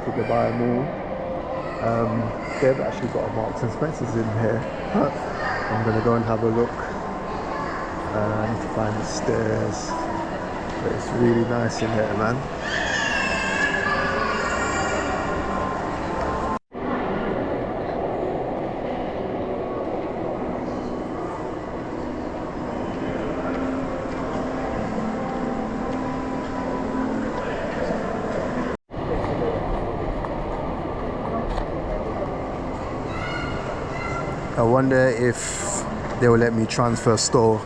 to Dubai Mall. They've actually got a Marks and Spencer's in here. I'm gonna go and have a look. I need to find the stairs. But it's really nice in here, man. I wonder if they will let me transfer store.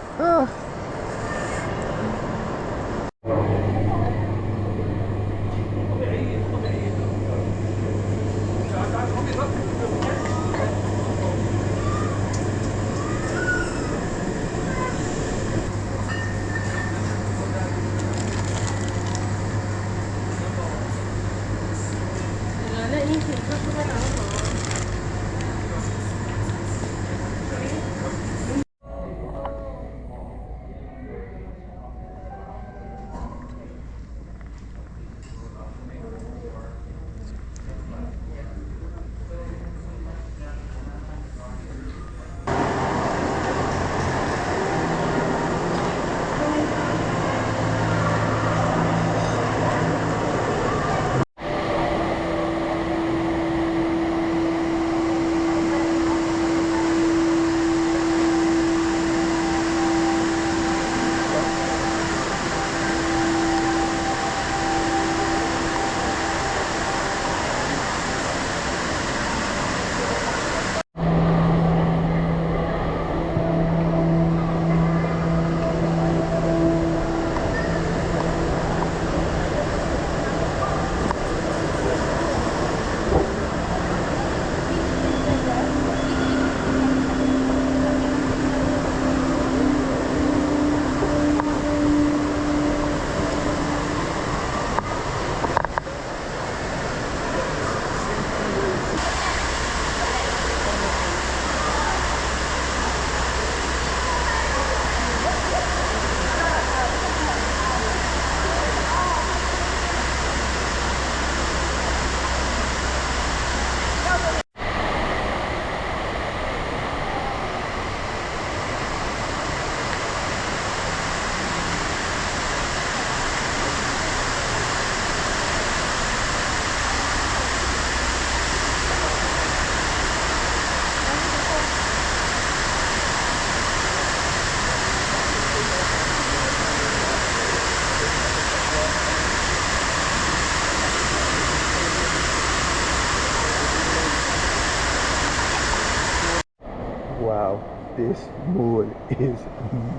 Wow, this mall is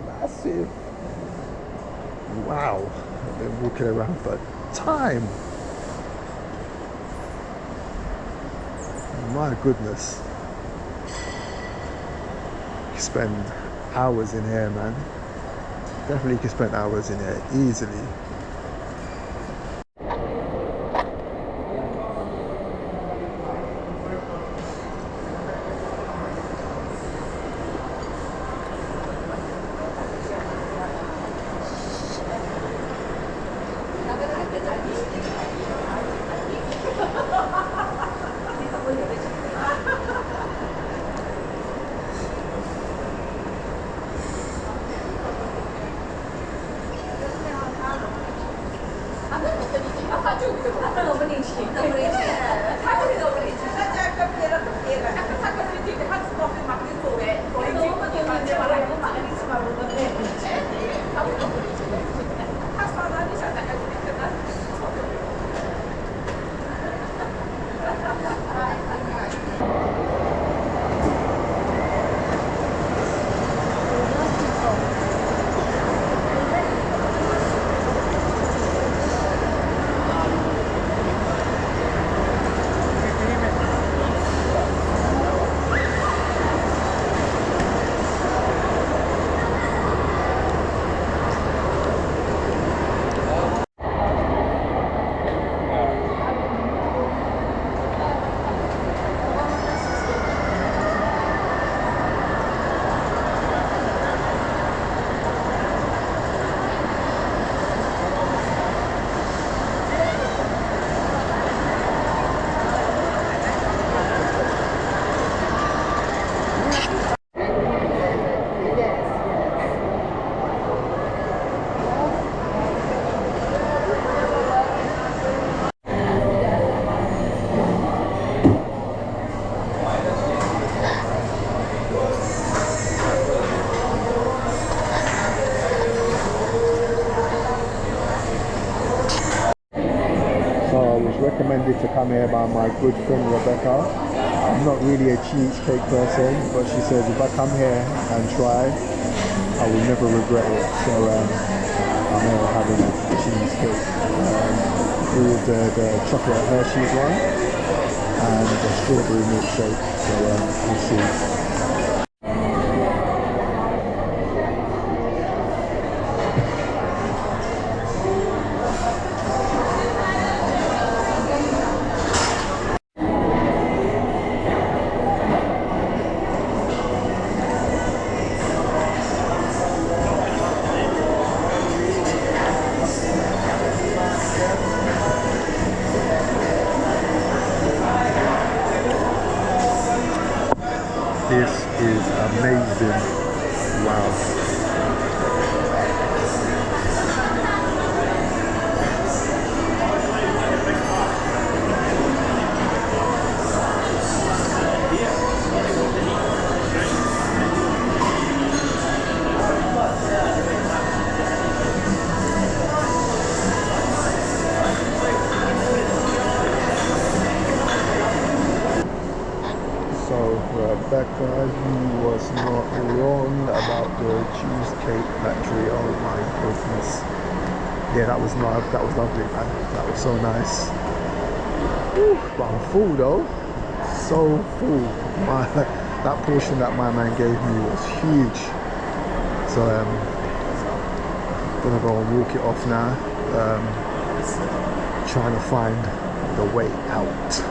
massive. Wow, I've been walking around for time. My goodness. You spend hours in here, man. Definitely can spend hours in here easily. recommended to come here by my good friend Rebecca. I'm not really a cheesecake person, but she says if I come here and try, I will never regret it. So I'm here having a cheesecake. With the chocolate Hershey's one and the strawberry milkshake. So we'll see. This is amazing. Wow. So Rebecca, you was not wrong about the Cheesecake Factory. Oh my goodness. Yeah, that was lovely, man. That was so nice. Whew, but I'm full though. So full. That portion that my man gave me was huge. So gonna go and walk it off now. Trying to find the way out.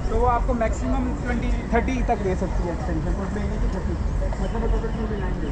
तो वो आपको maximum 20-30 तक दे सकती है extension, तो उसमें 30 मतलब total 29 दे